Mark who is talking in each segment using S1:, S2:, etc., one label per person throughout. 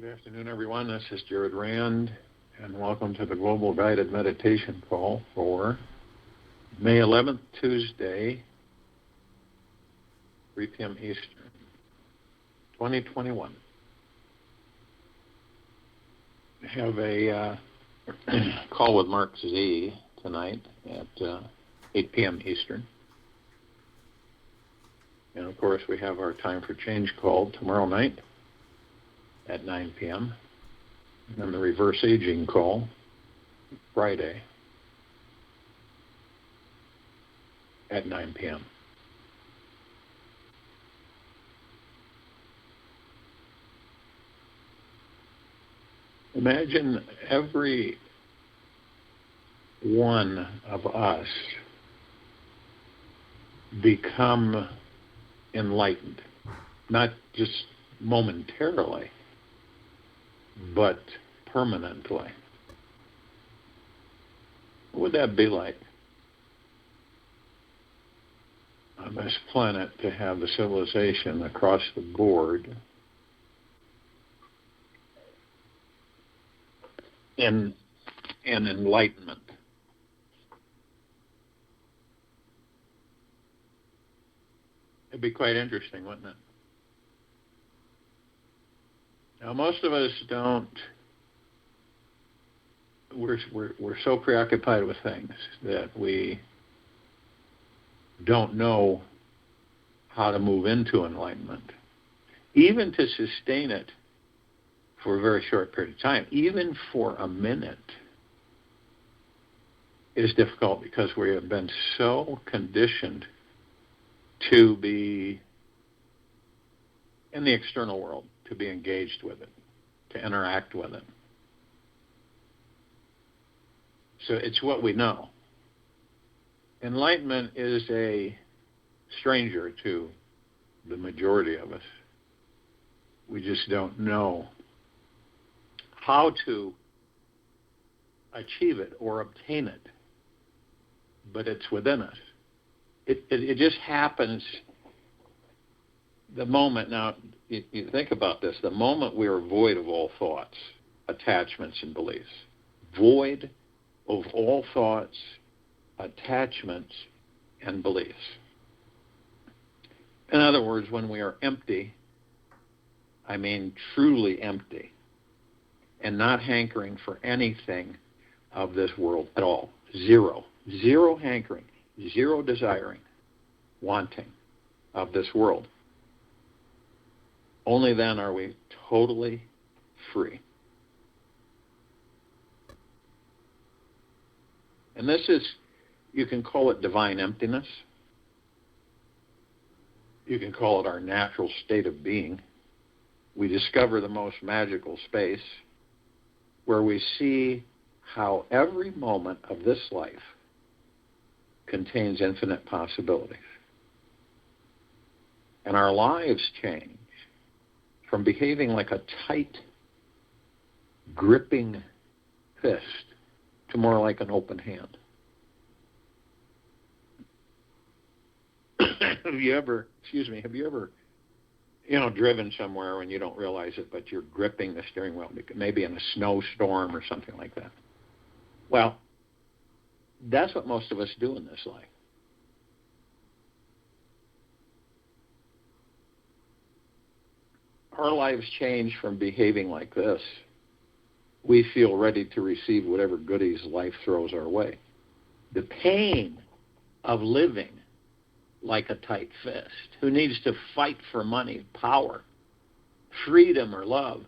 S1: Good afternoon, everyone. This is Jared Rand, and welcome to the Global Guided Meditation Call for May 11th, Tuesday, 3 p.m. Eastern, 2021. I have a call with Mark Z tonight at 8 p.m. Eastern. And, of course, we have our Time for Change call tomorrow night at 9 p.m. And then the Reverse Aging call Friday at 9 p.m. Imagine every one of us become enlightened, not just momentarily, but permanently. What would that be like on this planet to have the civilization across the board in enlightenment? It'd be quite interesting, wouldn't it? Now, most of us don't. We're so preoccupied with things that we don't know how to move into enlightenment, even to sustain it for a very short period of time, even for a minute, is difficult because we have been so conditioned to be in the external world, to be engaged with it, to interact with it. So it's what we know. Enlightenment is a stranger to the majority of us. We just don't know how to achieve it or obtain it, but it's within us. It just happens the moment. Now, you think about this, the moment we are void of all thoughts, attachments, and beliefs. Void of all thoughts, attachments, and beliefs. In other words, when we are empty, I mean truly empty, and not hankering for anything of this world at all. Zero hankering, zero desiring, wanting of this world. Only then are we totally free. And this is, you can call it divine emptiness. You can call it our natural state of being. We discover the most magical space where we see how every moment of this life contains infinite possibilities. And our lives change from behaving like a tight, gripping fist to more like an open hand. Have you ever, driven somewhere when you don't realize it, but you're gripping the steering wheel, maybe in a snowstorm or something like that? Well, that's what most of us do in this life. Our lives change from behaving like this. We feel ready to receive whatever goodies life throws our way. The pain of living like a tight fist, who needs to fight for money, power, freedom, or love,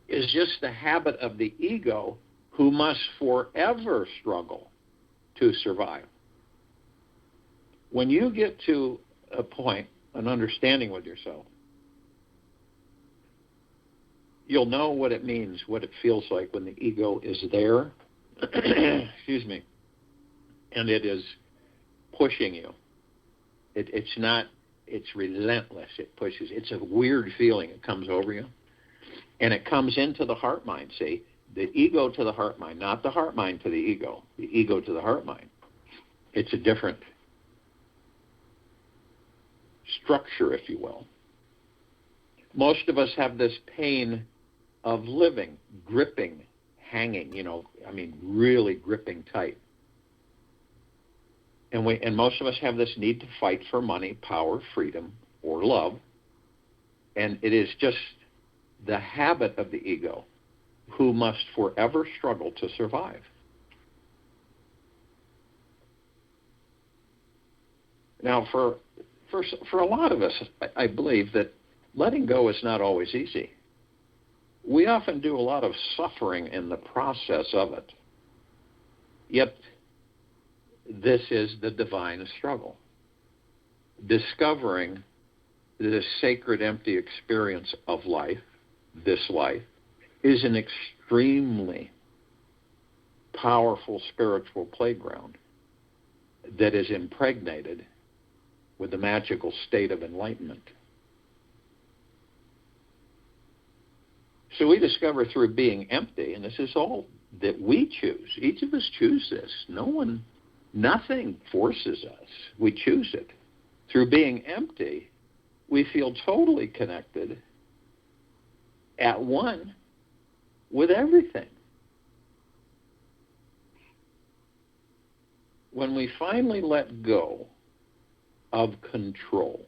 S1: is just the habit of the ego who must forever struggle to survive. When you get to a point, an understanding with yourself, you'll know what it means, what it feels like when the ego is there, and it is pushing you. It's relentless. It pushes. It's a weird feeling. It comes over you. And it comes into the heart mind. See, the ego to the heart mind, not the heart mind to the ego to the heart mind. It's a different structure, if you will. Most of us have this pain of living, gripping, hanging, really gripping tight. And most of us have this need to fight for money, power, freedom, or love. And it is just the habit of the ego who must forever struggle to survive. Now, for a lot of us, I believe that letting go is not always easy. We often do a lot of suffering in the process of it. Yet, this is the divine struggle. Discovering the sacred empty experience of life, this life, is an extremely powerful spiritual playground that is impregnated with the magical state of enlightenment. So we discover through being empty, and this is all that we choose. Each of us choose this. Nothing forces us. We choose it. Through being empty, we feel totally connected, at one with everything. When we finally let go of control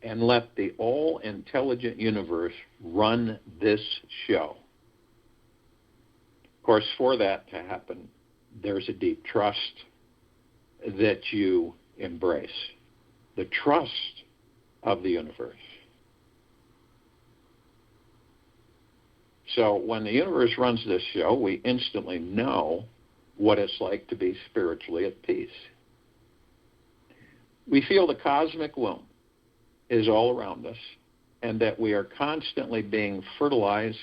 S1: and let the all-intelligent universe run this show, of course, for that to happen, there's a deep trust that you embrace, the trust of the universe. So when the universe runs this show, we instantly know what it's like to be spiritually at peace. We feel the cosmic womb is all around us and that we are constantly being fertilized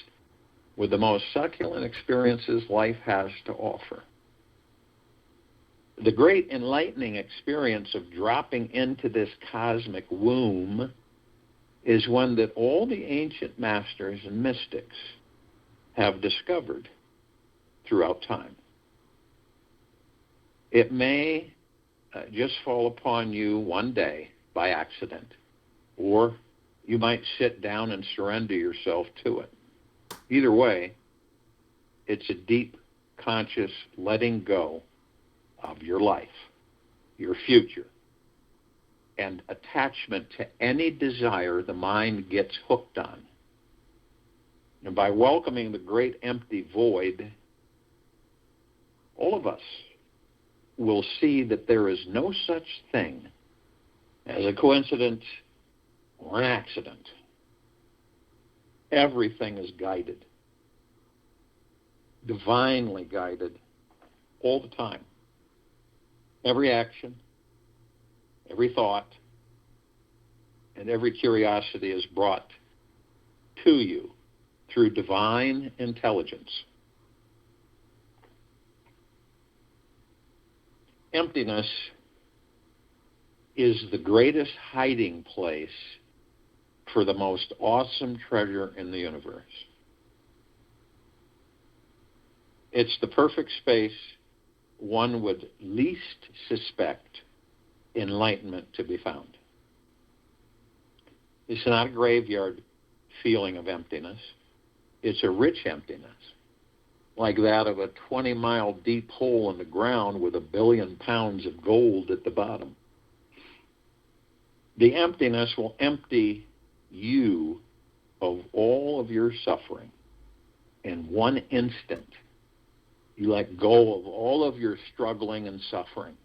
S1: with the most succulent experiences life has to offer. The great enlightening experience of dropping into this cosmic womb is one that all the ancient masters and mystics have discovered throughout time. It may just fall upon you one day by accident, or you might sit down and surrender yourself to it. Either way, it's a deep, conscious letting go of your life, your future, and attachment to any desire the mind gets hooked on. And by welcoming the great empty void, all of us will see that there is no such thing as a coincidence or an accident. Everything is guided, divinely guided, all the time. Every action, every thought, and every curiosity is brought to you through divine intelligence. Emptiness is the greatest hiding place for the most awesome treasure in the universe. It's the perfect space one would least suspect enlightenment to be found. It's not a graveyard feeling of emptiness. It's a rich emptiness, like that of a 20-mile deep hole in the ground with 1 billion pounds of gold at the bottom. The emptiness will empty you of all of your suffering in one instant. You let go of all of your struggling and suffering.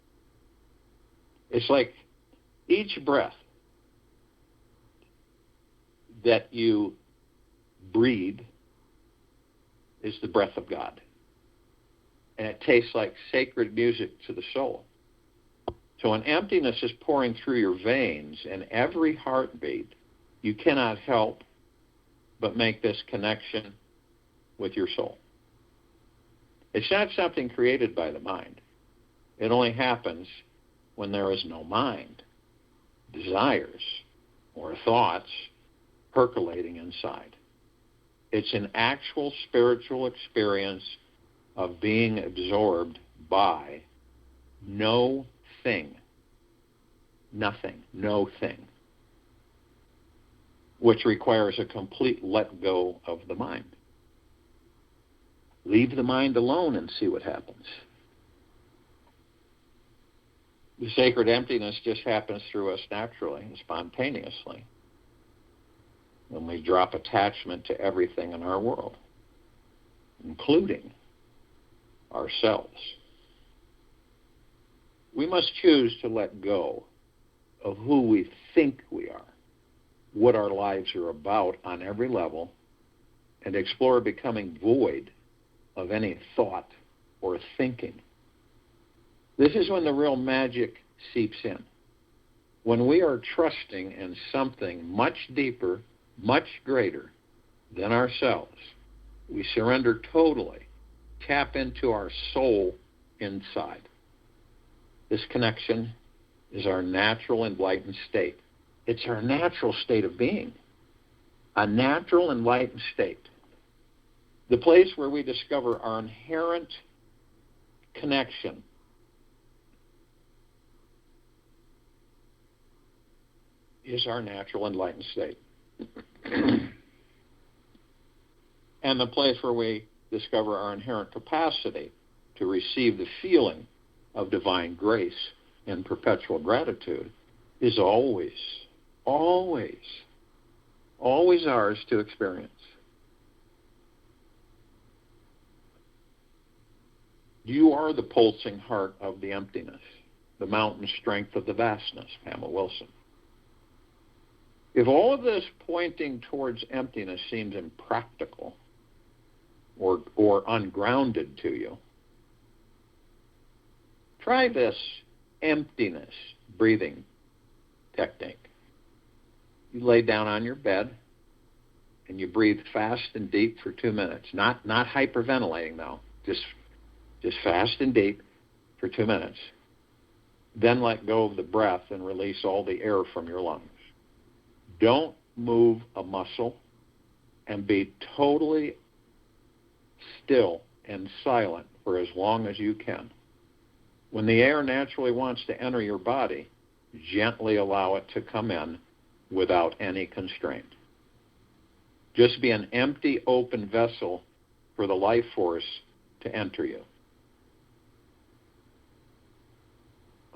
S1: It's like each breath that you breathe is the breath of God. And it tastes like sacred music to the soul. So when emptiness is pouring through your veins and every heartbeat, you cannot help but make this connection with your soul. It's not something created by the mind. It only happens when there is no mind, desires, or thoughts percolating inside. It's an actual spiritual experience of being absorbed by no thing. Nothing. No thing. which requires a complete let go of the mind. Leave the mind alone and see what happens. The sacred emptiness just happens through us naturally and spontaneously when we drop attachment to everything in our world, including ourselves. We must choose to let go of who we think we are, what our lives are about on every level, and explore becoming void of any thought or thinking. This is when the real magic seeps in. When we are trusting in something much deeper, much greater than ourselves, we surrender totally, tap into our soul inside. This connection is our natural enlightened state. It's our natural state of being, a natural enlightened state. The place where we discover our inherent connection is our natural enlightened state. And the place where we discover our inherent capacity to receive the feeling of divine grace and perpetual gratitude is always ours to experience. You are the pulsing heart of the emptiness, the mountain strength of the vastness, Pamela Wilson. If all of this pointing towards emptiness seems impractical or ungrounded to you, try this emptiness breathing technique. You lay down on your bed and you breathe fast and deep for 2 minutes. Not hyperventilating though, just fast and deep for 2 minutes. Then let go of the breath and release all the air from your lungs. Don't move a muscle and be totally still and silent for as long as you can. When the air naturally wants to enter your body, gently allow it to come in without any constraint. Just be an empty, open vessel for the life force to enter you.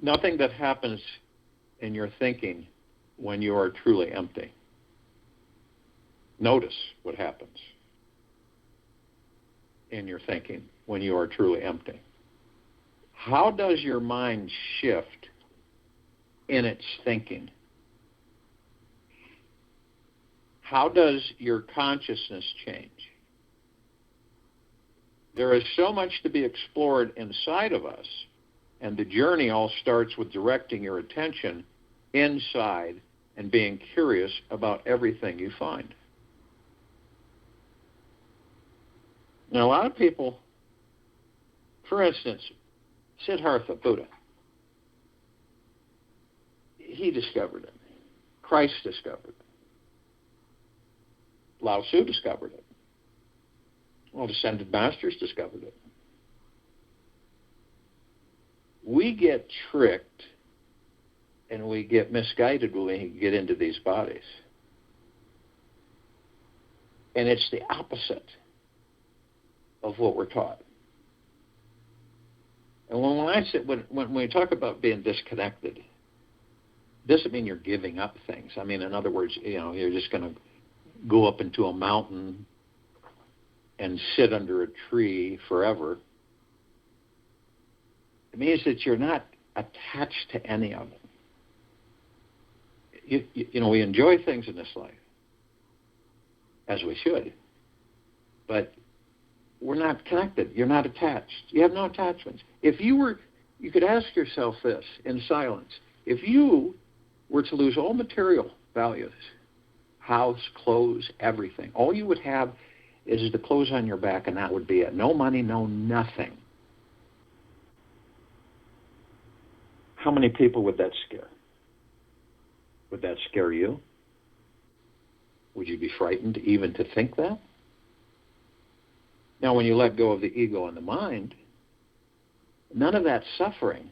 S1: Nothing that happens in your thinking when you are truly empty. Notice what happens in your thinking when you are truly empty. How does your mind shift in its thinking? How does your consciousness change? There is so much to be explored inside of us, and the journey all starts with directing your attention inside and being curious about everything you find. Now, a lot of people, for instance, Siddhartha Buddha, he discovered it. Christ discovered it. Lao Tzu discovered it. All descended masters discovered it. We get tricked and we get misguided when we get into these bodies. And it's the opposite of what we're taught. And when we talk about being disconnected, it doesn't mean you're giving up things. I mean, in other words, you're just going to go up into a mountain and sit under a tree forever. It means that you're not attached to any of it. We enjoy things in this life, as we should, but we're not connected. You're not attached. You have no attachments. You could ask yourself this in silence. If you were to lose all material values, house, clothes, everything, all you would have is the clothes on your back, and that would be it. No money, no nothing. How many people would that scare? Would that scare you? Would you be frightened even to think that? Now, when you let go of the ego and the mind, none of that suffering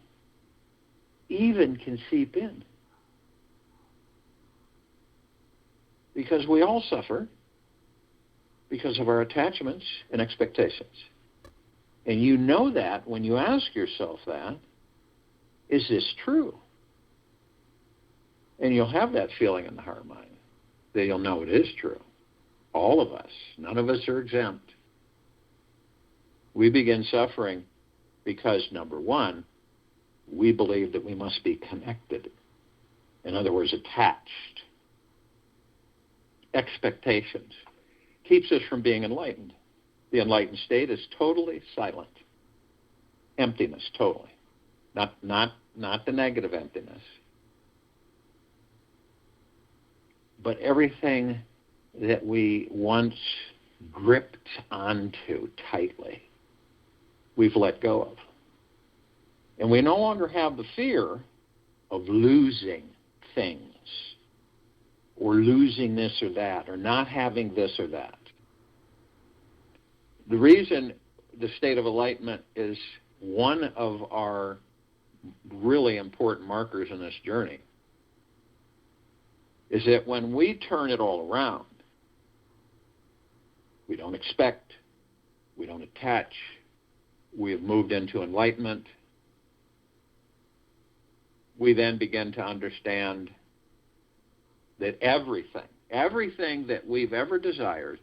S1: even can seep in. Because we all suffer because of our attachments and expectations. And you know that when you ask yourself that, is this true? And you'll have that feeling in the heart mind that you'll know it is true. All of us. None of us are exempt. We begin suffering because, number one, we believe that we must be connected. In other words, attached. Expectations. Keeps us from being enlightened. The enlightened state is totally silent. Emptiness, totally. Not the negative emptiness. But everything that we once gripped onto tightly, we've let go of. And we no longer have the fear of losing things, or losing this or that, or not having this or that. The reason the state of enlightenment is one of our really important markers in this journey is that when we turn it all around, we don't expect, we don't attach, we have moved into enlightenment, we then begin to understand that everything that we've ever desired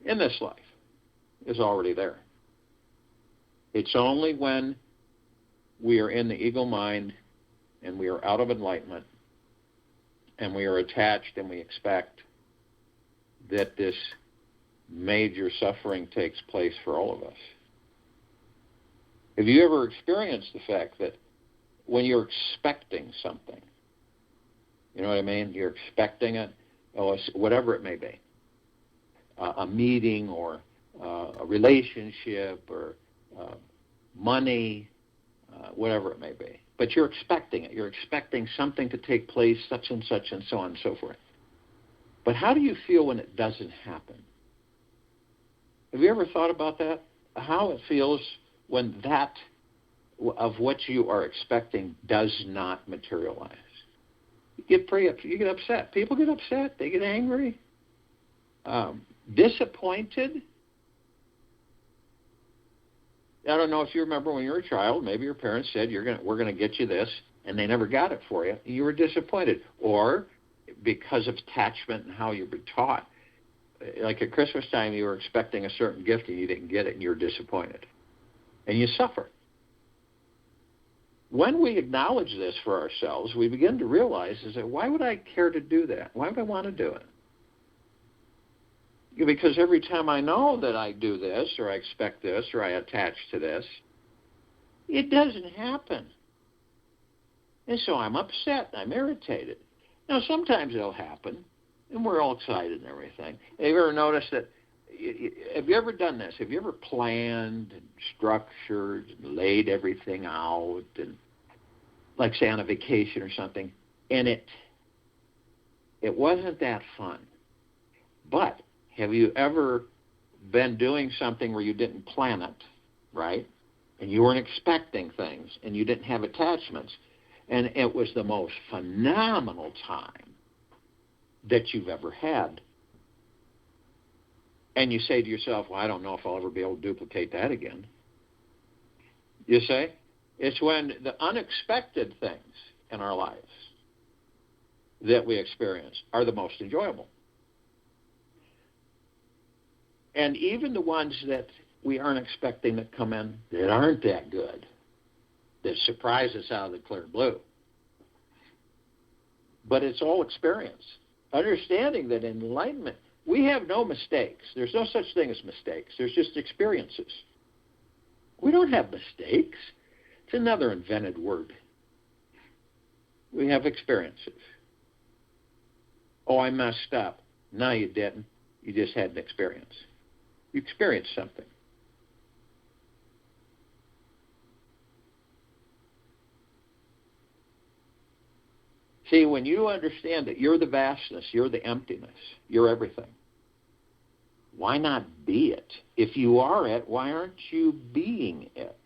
S1: in this life is already there. It's only when we are in the ego mind and we are out of enlightenment and we are attached and we expect that this major suffering takes place for all of us. Have you ever experienced the fact that when you're expecting something, you know what I mean? You're expecting it, whatever it may be, a meeting or a relationship or money, whatever it may be. But you're expecting it. You're expecting something to take place, such and so on and so forth. But how do you feel when it doesn't happen? Have you ever thought about that? How it feels when that of what you are expecting does not materialize? You get upset. People get upset. They get angry. Disappointed. I don't know if you remember when you were a child, maybe your parents said, we're going to get you this, and they never got it for you. You were disappointed. Or because of attachment and how you've been taught, like at Christmas time, you were expecting a certain gift and you didn't get it and you were disappointed. And you suffer. When we acknowledge this for ourselves, we begin to realize, why would I care to do that? Why would I want to do it? Because every time I know that I do this, or I expect this, or I attach to this, it doesn't happen. And so I'm upset, I'm irritated. Now, sometimes it'll happen, and we're all excited and everything. Have you ever noticed that? Have you ever done this? Have you ever planned and structured and laid everything out, and like say on a vacation or something, and it wasn't that fun? But have you ever been doing something where you didn't plan it, right? And you weren't expecting things, and you didn't have attachments, and it was the most phenomenal time that you've ever had. And you say to yourself, well, I don't know if I'll ever be able to duplicate that again. You say? It's when the unexpected things in our lives that we experience are the most enjoyable. And even the ones that we aren't expecting that come in that aren't that good, that surprise us out of the clear blue. But it's all experience. Understanding that in enlightenment, we have no mistakes. There's no such thing as mistakes. There's just experiences. We don't have mistakes. It's another invented word. We have experiences. Oh, I messed up. No, you didn't. You just had an experience. You experienced something. See, when you understand that you're the vastness, you're the emptiness, you're everything, why not be it? If you are it, why aren't you being it?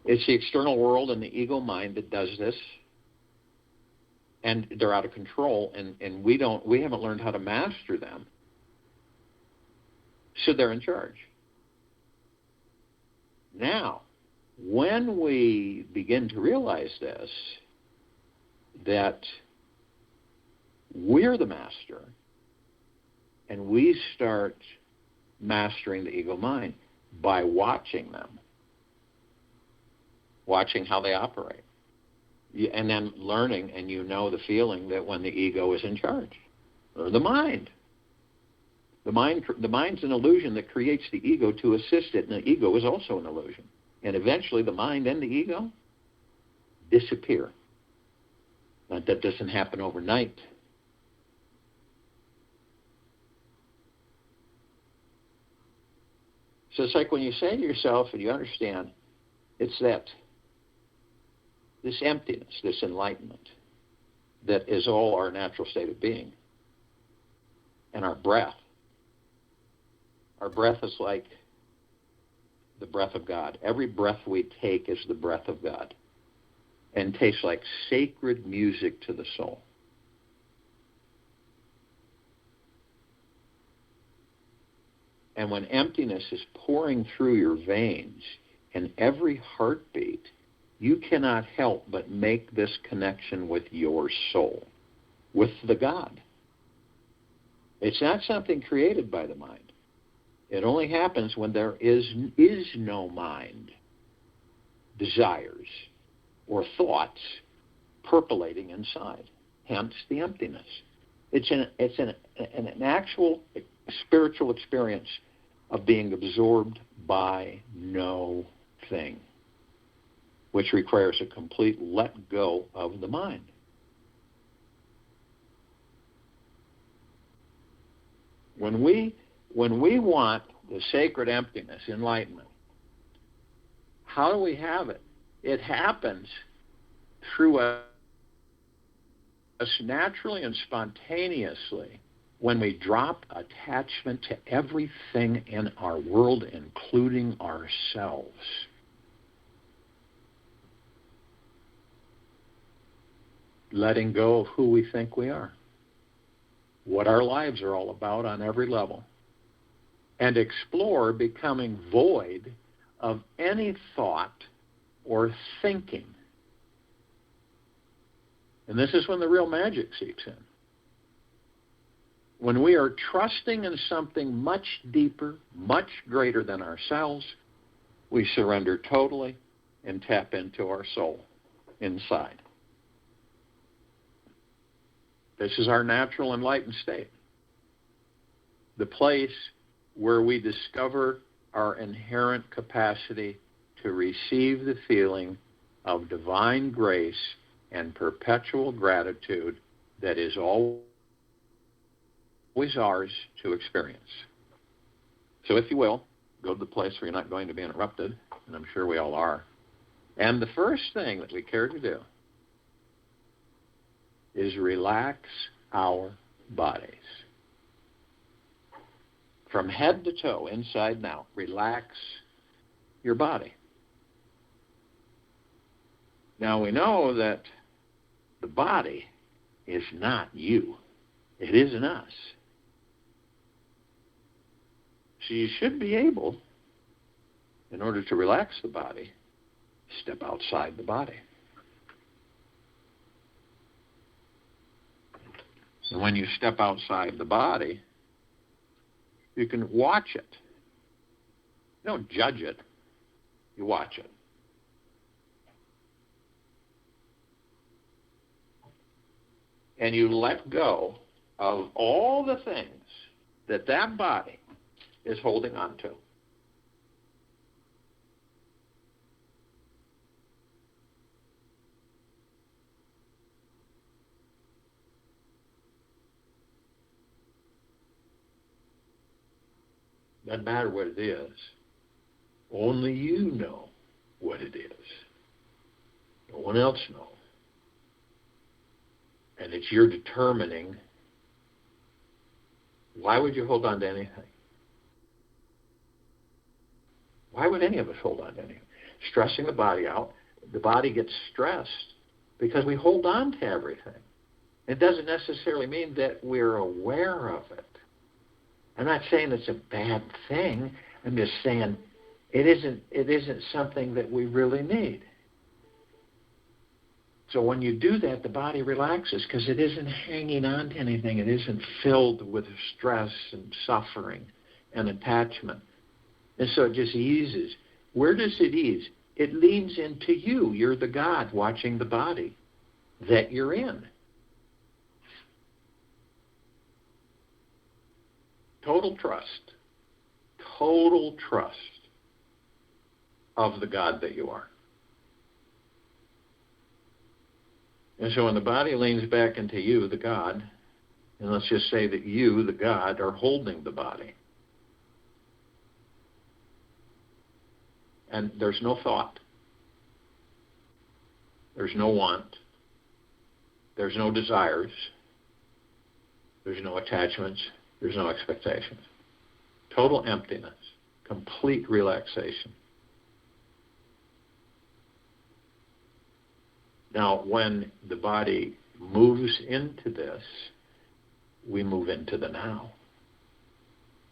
S1: It's the external world and the ego mind that does this. and they're out of control, and we haven't learned how to master them. So they're in charge. Now, when we begin to realize this, that we're the master, and we start mastering the ego mind by watching them, watching how they operate, and then learning, and the feeling that when the ego is in charge, or the mind. The mind's an illusion that creates the ego to assist it, and the ego is also an illusion. And eventually the mind and the ego disappear. But that doesn't happen overnight. So it's like when you say to yourself, and you understand, it's that this emptiness, this enlightenment, that is all our natural state of being, and our breath. Our breath is like the breath of God. Every breath we take is the breath of God, and tastes like sacred music to the soul. And when emptiness is pouring through your veins in every heartbeat, you cannot help but make this connection with your soul, with the God. It's not something created by the mind. It only happens when there is no mind, desires, or thoughts percolating inside. Hence the emptiness. It's an actual spiritual experience of being absorbed by no thing, which requires a complete let go of the mind. When we want the sacred emptiness, enlightenment, how do we have it? It happens through us naturally and spontaneously when we drop attachment to everything in our world, including ourselves. Letting go of who we think we are, what our lives are all about on every level, and explore becoming void of any thought or thinking. And this is when the real magic seeps in. When we are trusting in something much deeper, much greater than ourselves, we surrender totally and tap into our soul inside. This is our natural enlightened state. The place where we discover our inherent capacity to receive the feeling of divine grace and perpetual gratitude that is always ours to experience. So if you will, go to the place where you're not going to be interrupted, and I'm sure we all are. And the first thing that we care to do is relax our bodies. From head to toe, inside and out, relax your body. Now we know that the body is not you. It isn't us. So you should be able, in order to relax the body, step outside the body. And when you step outside the body, you can watch it. You don't judge it. You watch it. And you let go of all the things that body is holding on to. Doesn't matter what it is. Only you know what it is. No one else knows. And it's your determining. Why would you hold on to anything? Why would any of us hold on to anything? Stressing the body out. The body gets stressed because we hold on to everything. It doesn't necessarily mean that we're aware of it. I'm not saying it's a bad thing. I'm just saying it isn't something that we really need. So when you do that, the body relaxes because it isn't hanging on to anything. It isn't filled with stress and suffering and attachment. And so it just eases. Where does it ease? It leans into you. You're the God watching the body that you're in. Total trust. Total trust of the God that you are. And so when the body leans back into you, the God, and let's just say that you, the God, are holding the body. And there's no thought. There's no want. There's no desires. There's no attachments. There's no expectations. Total emptiness. Complete relaxation. Now, when the body moves into this, we move into the now.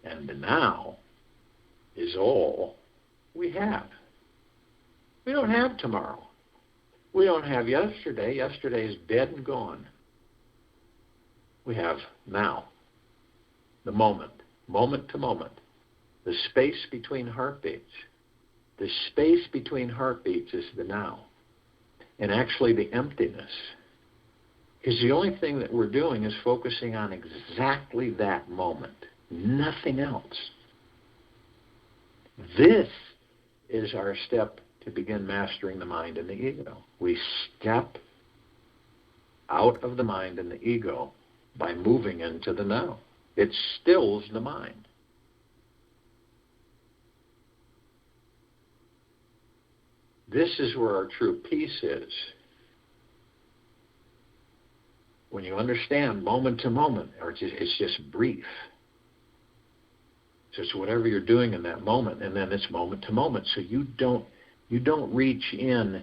S1: And the now is all we have. We don't have tomorrow. We don't have yesterday. Yesterday is dead and gone. We have now, the moment to moment, the space between heartbeats. The space between heartbeats is the now. And actually the emptiness. Because the only thing that we're doing is focusing on exactly that moment. Nothing else. This is our step to begin mastering the mind and the ego. We step out of the mind and the ego by moving into the now. It stills the mind. This is where our true peace is. When you understand moment to moment, or it's just brief. So it's whatever you're doing in that moment, and then it's moment to moment. So you don't reach in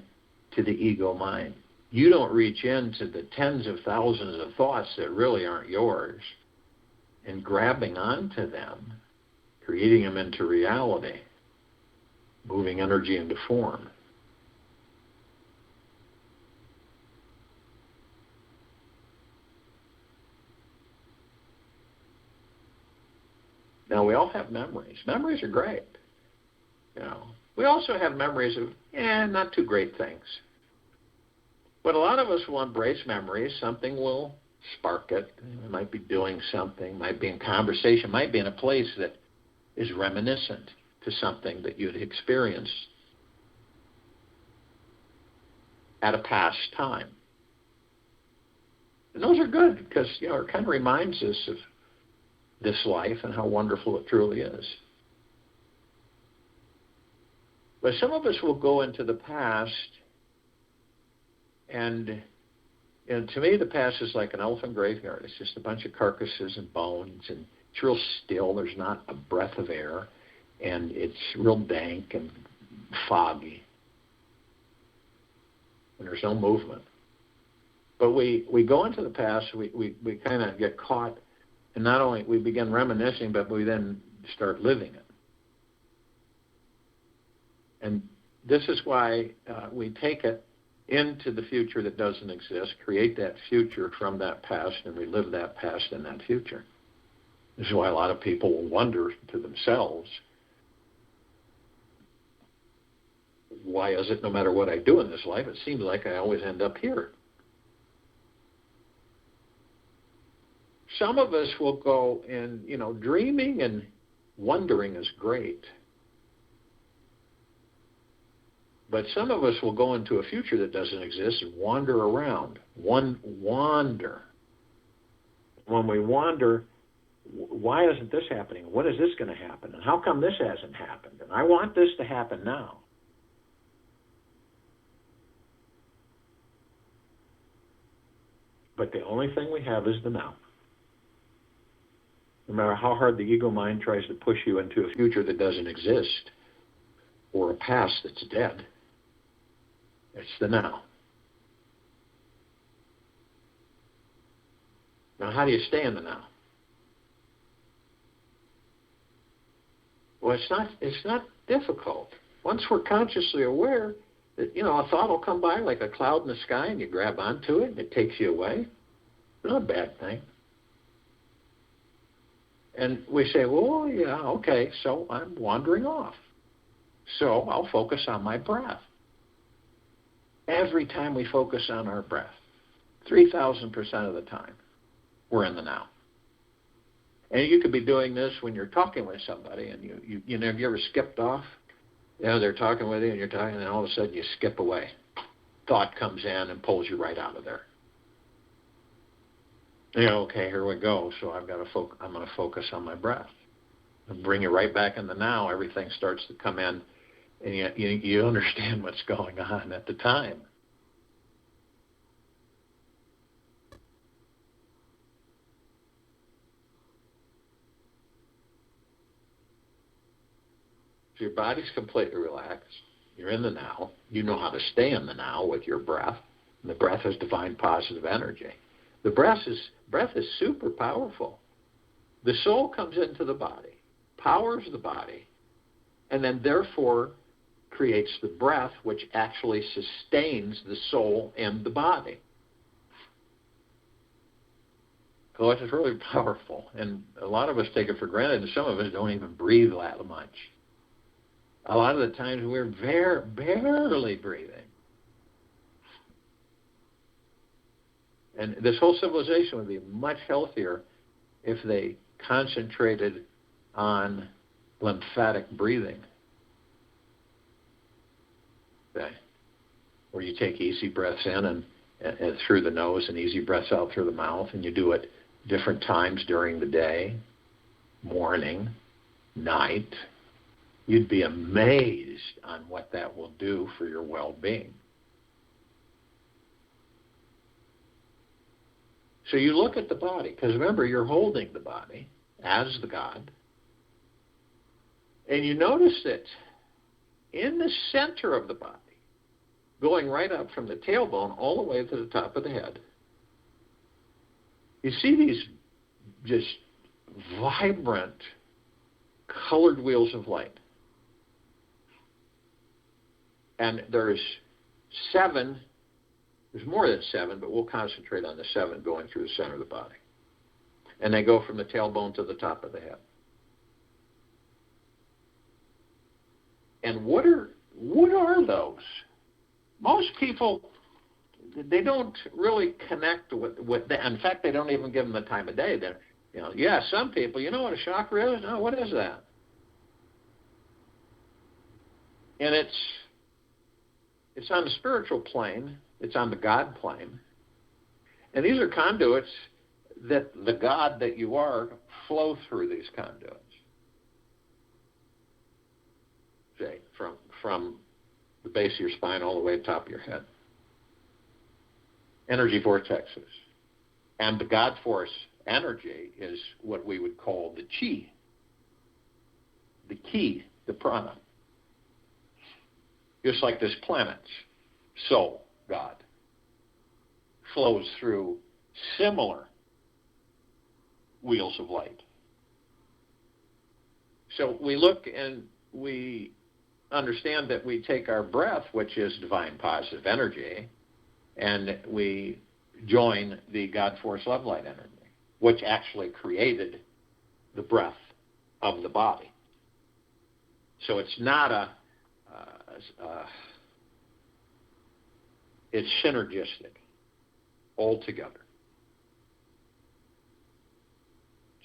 S1: to the ego mind. You don't reach into the tens of thousands of thoughts that really aren't yours and grabbing onto them, creating them into reality, moving energy into form. Now, we all have memories. Memories are great. You know, we also have memories of, not too great things. But a lot of us will embrace memories. Something will spark it. It might be doing something, might be in conversation, might be in a place that is reminiscent to something that you'd experienced at a past time. And those are good because, it kind of reminds us of this life and how wonderful it truly is. But some of us will go into the past, and to me the past is like an elephant graveyard. It's just a bunch of carcasses and bones, and it's real still. There's not a breath of air, and it's real dank and foggy, and there's no movement. But we go into the past, we kind of get caught. And not only we begin reminiscing, but we then start living it. And this is why we take it into the future that doesn't exist, create that future from that past, and we live that past in that future. This is why a lot of people will wonder to themselves, why is it no matter what I do in this life, it seems like I always end up here? Some of us will go in, dreaming and wondering is great. But some of us will go into a future that doesn't exist and wander around. Wander. When we wander, why isn't this happening? When is this going to happen? And how come this hasn't happened? And I want this to happen now. But the only thing we have is the now. No matter how hard the ego mind tries to push you into a future that doesn't exist or a past that's dead, it's the now. Now, how do you stay in the now? Well, it's not difficult. Once we're consciously aware that, a thought will come by like a cloud in the sky and you grab onto it and it takes you away. It's not a bad thing. And we say, well, yeah, okay, so I'm wandering off. So I'll focus on my breath. Every time we focus on our breath, 3,000% of the time, we're in the now. And you could be doing this when you're talking with somebody, and have you ever skipped off? They're talking with you, and you're talking, and all of a sudden you skip away. Thought comes in and pulls you right out of there. Okay, here we go. So I'm going to focus on my breath. And bring you right back in the now. Everything starts to come in, and you understand what's going on at the time. So your body's completely relaxed. You're in the now. You know how to stay in the now with your breath. And the breath is divine positive energy. The breath is super powerful. The soul comes into the body, powers the body, and then therefore creates the breath, which actually sustains the soul and the body. So it's really powerful, and a lot of us take it for granted, and some of us don't even breathe that much. A lot of the times we're barely breathing. And this whole civilization would be much healthier if they concentrated on lymphatic breathing. Okay. Where you take easy breaths in and through the nose and easy breaths out through the mouth, and you do it different times during the day, morning, night. You'd be amazed on what that will do for your well-being. So you look at the body, because remember, you're holding the body as the God, and you notice that in the center of the body, going right up from the tailbone all the way to the top of the head, you see these just vibrant, colored wheels of light. And there's more than 7, but we'll concentrate on the 7 going through the center of the body. And they go from the tailbone to the top of the head. And what are those? Most people, they don't really connect with that. In fact, they don't even give them the time of day. Some people, you know what a chakra is? No, what is that? And it's on the spiritual plane. It's on the God plane. And these are conduits that the God that you are flow through these conduits. Say, from the base of your spine all the way to the top of your head. Energy vortexes. And the God force energy is what we would call the chi, the ki, the prana. Just like this planet's soul, God, flows through similar wheels of light. So we look and we understand that we take our breath, which is divine positive energy, and we join the God force love light energy, which actually created the breath of the body. So it's not it's synergistic altogether.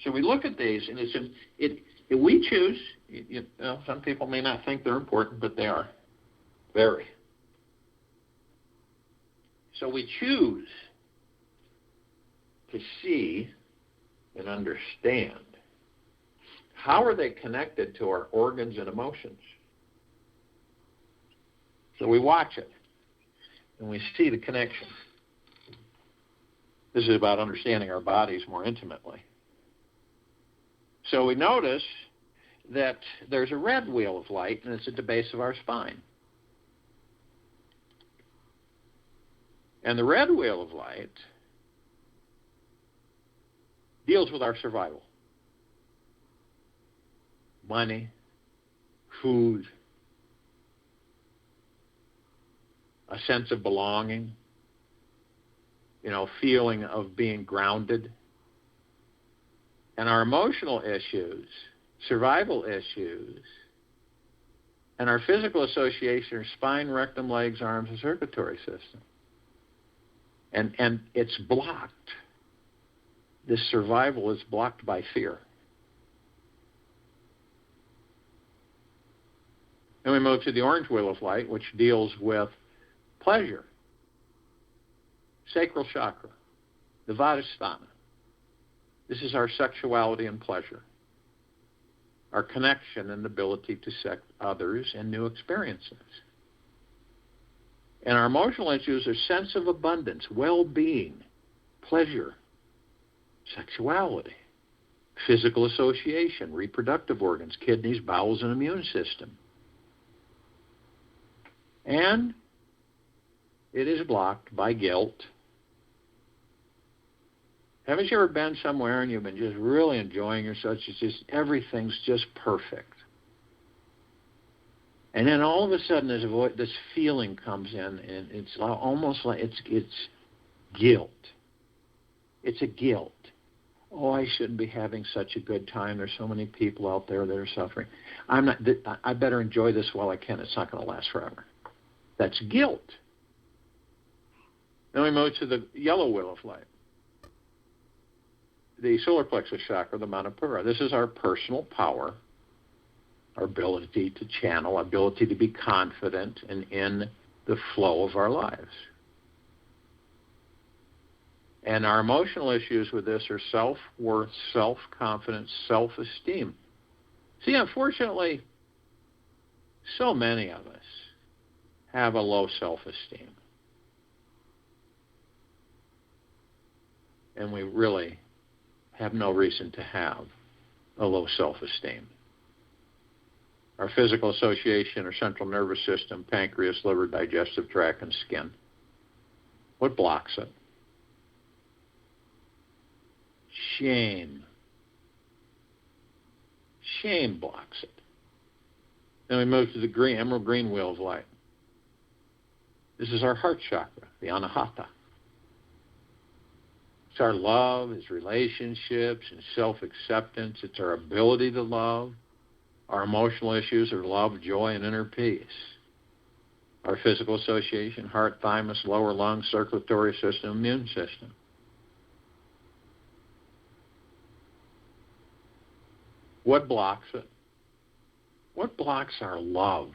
S1: So we look at these, and we choose. Some people may not think they're important, but they are very. So we choose to see and understand how are they connected to our organs and emotions. So we watch it, and we see the connection. This is about understanding our bodies more intimately. So we notice that there's a red wheel of light, and it's at the base of our spine. And the red wheel of light deals with our survival. Money, food, a sense of belonging, feeling of being grounded. And our emotional issues, survival issues, and our physical association are spine, rectum, legs, arms, and circulatory system. And it's blocked. This survival is blocked by fear. Then we move to the orange wheel of light, which deals with pleasure, sacral chakra, the Vadhisthana. This is our sexuality and pleasure, our connection and ability to set others and new experiences. And our emotional issues are sense of abundance, well-being, pleasure, sexuality, physical association, reproductive organs, kidneys, bowels, and immune system. And it is blocked by guilt. Haven't you ever been somewhere and you've been just really enjoying yourself? It's just, everything's just perfect. And then all of a sudden this feeling comes in, and it's almost like it's guilt. It's a guilt. Oh, I shouldn't be having such a good time. There's so many people out there that are suffering. I better enjoy this while I can. It's not going to last forever. That's guilt. Then we move to the yellow wheel of light. The solar plexus chakra, the Manipura. This is our personal power, our ability to channel, ability to be confident and in the flow of our lives. And our emotional issues with this are self-worth, self-confidence, self-esteem. See, unfortunately, so many of us have a low self-esteem. And we really have no reason to have a low self-esteem. Our physical association, our central nervous system, pancreas, liver, digestive tract, and skin. What blocks it? Shame. Shame blocks it. Then we move to the emerald green wheel of light. This is our heart chakra, the Anahata. It's our love, it's relationships, and self-acceptance. It's our ability to love. Our emotional issues are love, joy, and inner peace. Our physical association, heart, thymus, lower lung, circulatory system, immune system. What blocks it? What blocks our love?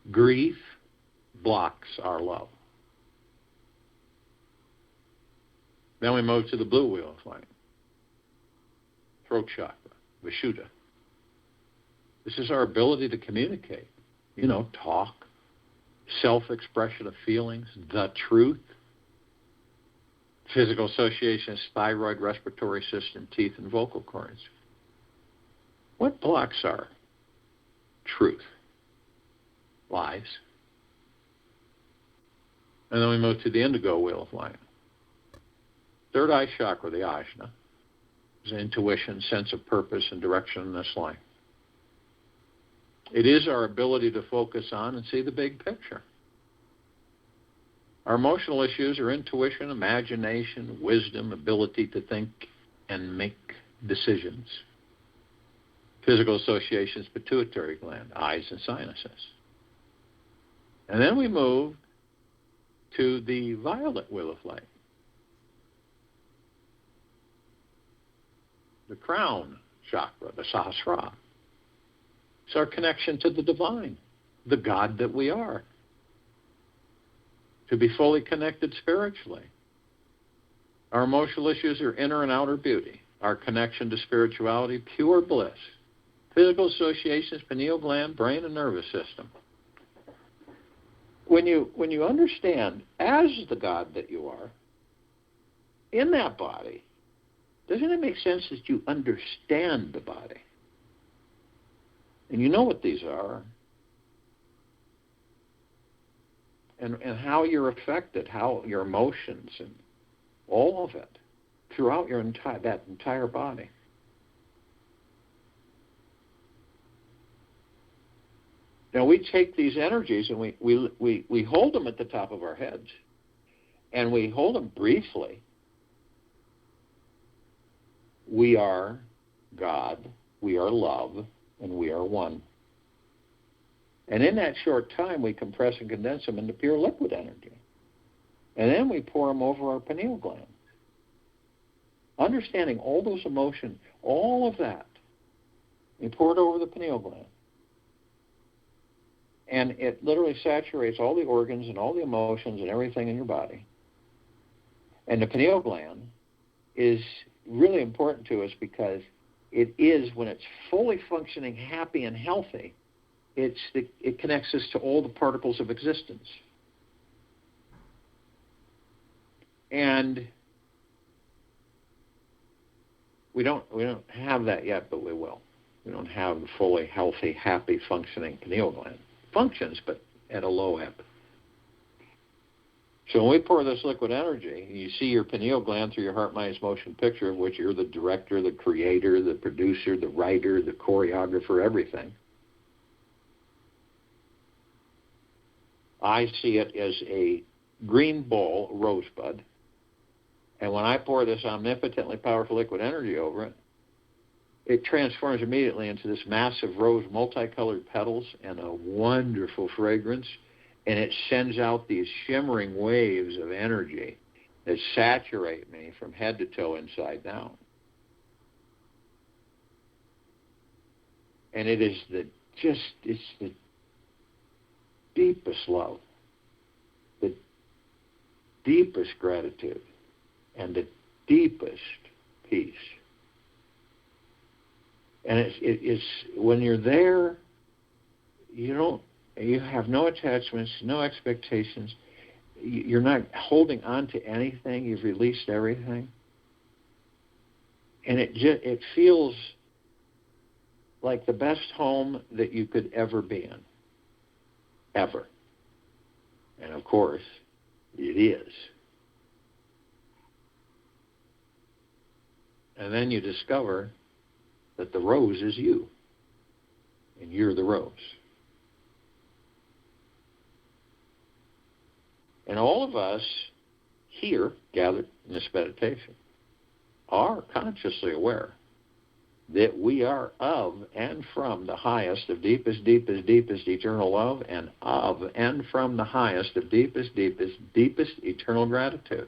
S1: Grief blocks our love. Then we move to the blue wheel of light. Throat chakra, Vishuddha. This is our ability to communicate, talk, self-expression of feelings, the truth. Physical associations, thyroid, respiratory system, teeth, and vocal cords. What blocks our truth? Lies. And then we move to the indigo wheel of light. Third eye chakra, the Ajna, is intuition, sense of purpose, and direction in this life. It is our ability to focus on and see the big picture. Our emotional issues are intuition, imagination, wisdom, ability to think and make decisions. Physical associations, pituitary gland, eyes, and sinuses. And then we move to the violet wheel of light. The crown chakra, the Sahasrara. It's our connection to the divine, the God that we are. To be fully connected spiritually. Our emotional issues are inner and outer beauty. Our connection to spirituality, pure bliss. Physical associations, pineal gland, brain, and nervous system. When you understand, as the God that you are, in that body, doesn't it make sense that you understand the body? And you know what these are. And how you're affected, how your emotions and all of it, throughout that entire body. Now we take these energies and we hold them at the top of our heads, and we hold them briefly. We are God, we are love, and we are one. And in that short time, we compress and condense them into pure liquid energy. And then we pour them over our pineal gland. Understanding all those emotions, all of that, we pour it over the pineal gland. And it literally saturates all the organs and all the emotions and everything in your body. And the pineal gland is really important to us because it is, when it's fully functioning, happy, and healthy, it connects us to all the particles of existence. And we don't have that yet, but we will. We don't have the fully healthy, happy, functioning pineal gland. Functions, but at a low ebb. So when we pour this liquid energy, you see your pineal gland through your heart, mind, motion picture, of which you're the director, the creator, the producer, the writer, the choreographer, everything. I see it as a green ball, rosebud, and when I pour this omnipotently powerful liquid energy over it, it transforms immediately into this massive rose, multicolored petals, and a wonderful fragrance, and it sends out these shimmering waves of energy that saturate me from head to toe, inside down. And it is it's the deepest love, the deepest gratitude, and the deepest peace. And it's when you're there, you have no attachments, no expectations. You're not holding on to anything. You've released everything, and it feels like the best home that you could ever be in, ever. And of course, it is. And then you discover that the rose is you, and you're the rose. And all of us here, gathered in this meditation, are consciously aware that we are of and from the highest of deepest, deepest, deepest eternal love, and of and from the highest of deepest, deepest, deepest eternal gratitude.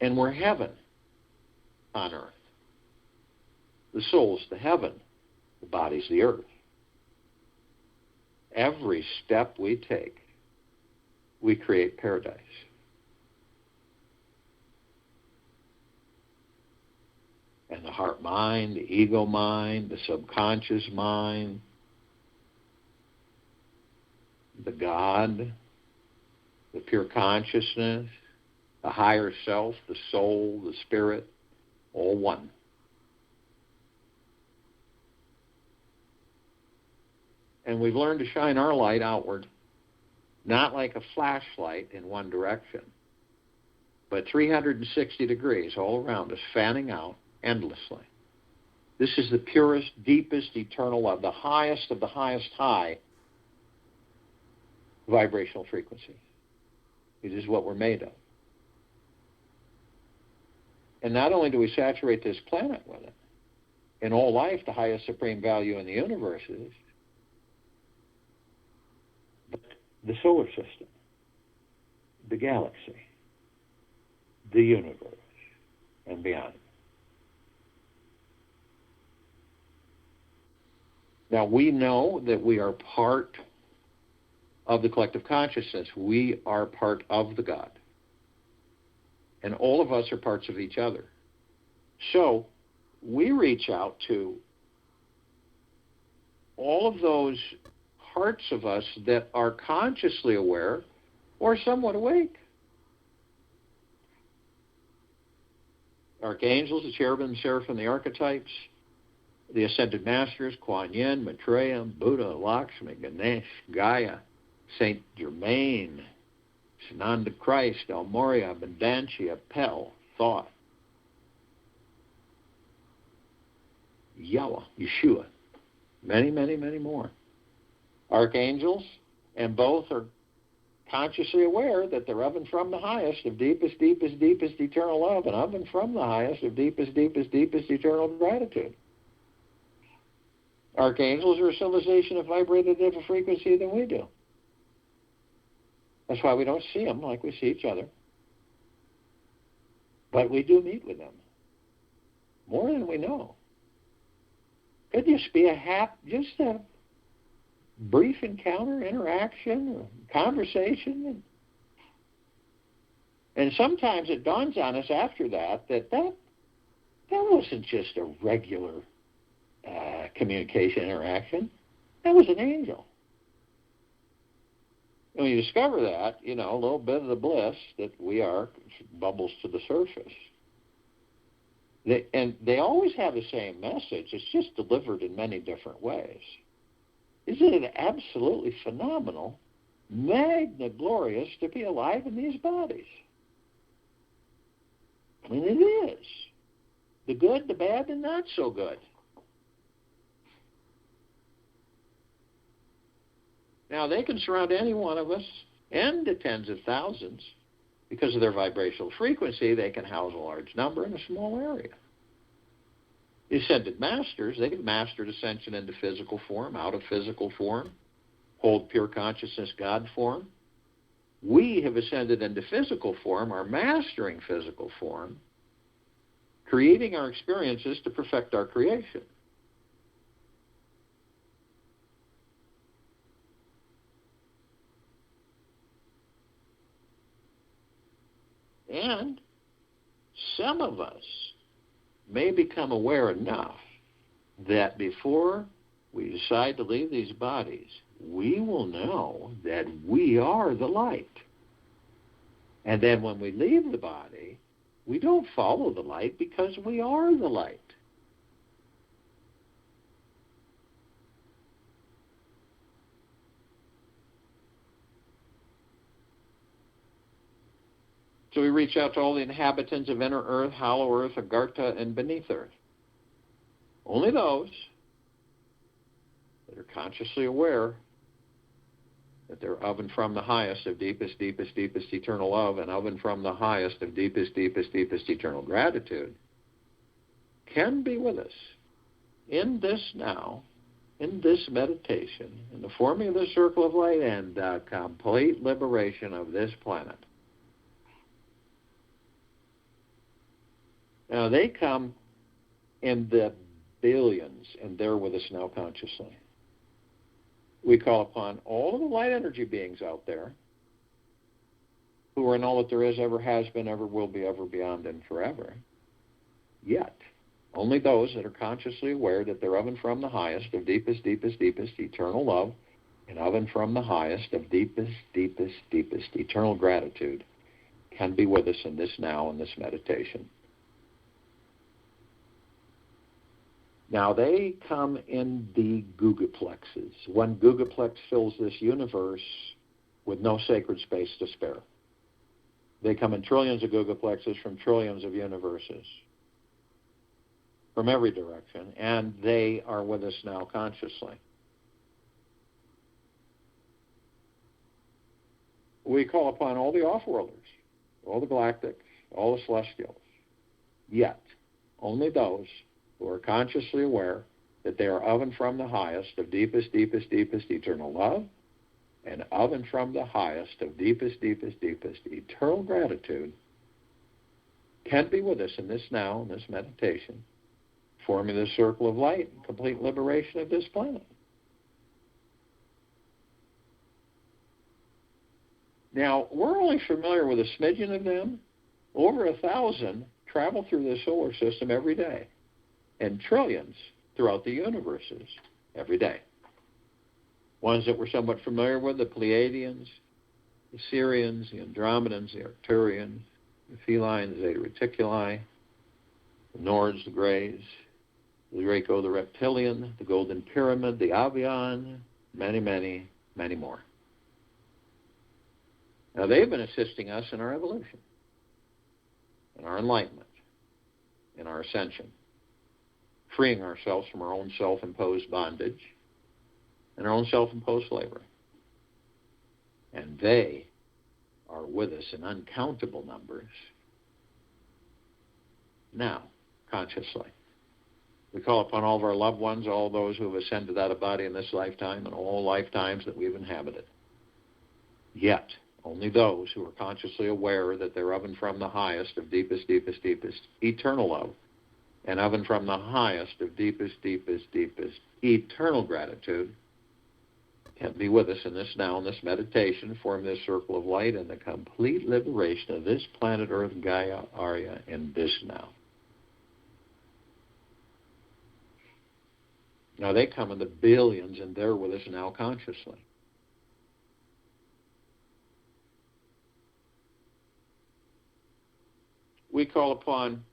S1: And we're heaven on earth. The soul's the heaven, the body's the earth. Every step we take, we create paradise. And the heart mind, the ego mind, the subconscious mind, the God, the pure consciousness, the higher self, the soul, the spirit, all one. And we've learned to shine our light outward, not like a flashlight in one direction, but 360 degrees all around us, fanning out endlessly. This is the purest, deepest, eternal love, the highest of the highest high vibrational frequency. It is what we're made of. And not only do we saturate this planet with it, in all life, the highest supreme value in the universe is, but the solar system, the galaxy, the universe, and beyond. Now, we know that we are part of the collective consciousness. We are part of the God. And all of us are parts of each other. So we reach out to all of those parts of us that are consciously aware or somewhat awake. Archangels, the cherubim, the seraphim, the archetypes, the Ascended Masters, Kuan Yin, Maitreya, Buddha, Lakshmi, Ganesh, Gaia, Saint Germain, Sananda Christ, El Morya, Abundantia, Pel, Thought, Yahweh, Yeshua, many, many, many more. Archangels, and both are consciously aware that they're of and from the highest of deepest, deepest, deepest eternal love, and of and from the highest of deepest, deepest, deepest eternal gratitude. Archangels are a civilization that vibrate at a different frequency than we do. That's why we don't see them like we see each other. But we do meet with them. More than we know. Could just be just a brief encounter, interaction, conversation. And sometimes it dawns on us after that wasn't just a regular communication interaction. That was an angel. And when you discover that, a little bit of the bliss that we are bubbles to the surface. They always have the same message. It's just delivered in many different ways. Isn't it absolutely phenomenal, magna glorious to be alive in these bodies? I mean, it is. The good, the bad, and not so good. Now, they can surround any one of us and the tens of thousands. Because of their vibrational frequency, they can house a large number in a small area. The Ascended Masters, they can master ascension into physical form, out of physical form, hold pure consciousness God form. We have ascended into physical form, are mastering physical form, creating our experiences to perfect our creation. And some of us may become aware enough that before we decide to leave these bodies, we will know that we are the light. And then when we leave the body, we don't follow the light because we are the light. So we reach out to all the inhabitants of inner earth, hollow earth, Agartha, and beneath earth. Only those that are consciously aware that they're of and from the highest of deepest, deepest, deepest eternal love, and of and from the highest of deepest, deepest, deepest eternal gratitude can be with us in this now, in this meditation, in the forming of the circle of light and the complete liberation of this planet. Now, they come in the billions, and they're with us now consciously. We call upon all of the light energy beings out there who are in all that there is, ever has been, ever will be, ever beyond, and forever. Yet, only those that are consciously aware that they're of and from the highest of deepest, deepest, deepest eternal love, and of and from the highest of deepest, deepest, deepest eternal gratitude can be with us in this now, in this meditation. Now, they come in the gugaplexes. One gugaplex fills this universe with no sacred space to spare. They come in trillions of gugaplexes from trillions of universes, from every direction, and they are with us now consciously. We call upon all the off-worlders, all the galactics, all the celestials, yet only those who are consciously aware that they are of and from the highest of deepest, deepest, deepest eternal love, and of and from the highest of deepest, deepest, deepest eternal gratitude can be with us in this now, in this meditation, forming this circle of light and complete liberation of this planet. Now, we're only familiar with a smidgen of them. Over 1,000 travel through the solar system every day, and trillions throughout the universes every day. Ones that we're somewhat familiar with, the Pleiadians, the Sirians, the Andromedans, the Arcturians, the Feline, the Zeta Reticuli, the Nords, the Greys, the Draco the Reptilian, the Golden Pyramid, the Avian, many, many, many more. Now, they've been assisting us in our evolution, in our enlightenment, in our ascension, freeing ourselves from our own self-imposed bondage and our own self-imposed slavery. And they are with us in uncountable numbers now, consciously. We call upon all of our loved ones, all those who have ascended out of body in this lifetime and all lifetimes that we've inhabited. Yet, only those who are consciously aware that they're of and from the highest of deepest, deepest, deepest eternal love, and of and from the highest of deepest, deepest, deepest eternal gratitude, can be with us in this now, in this meditation, form this circle of light, and the complete liberation of this planet Earth, Gaia, Arya, in this now. Now, they come in the billions, and they're with us now consciously. We call upon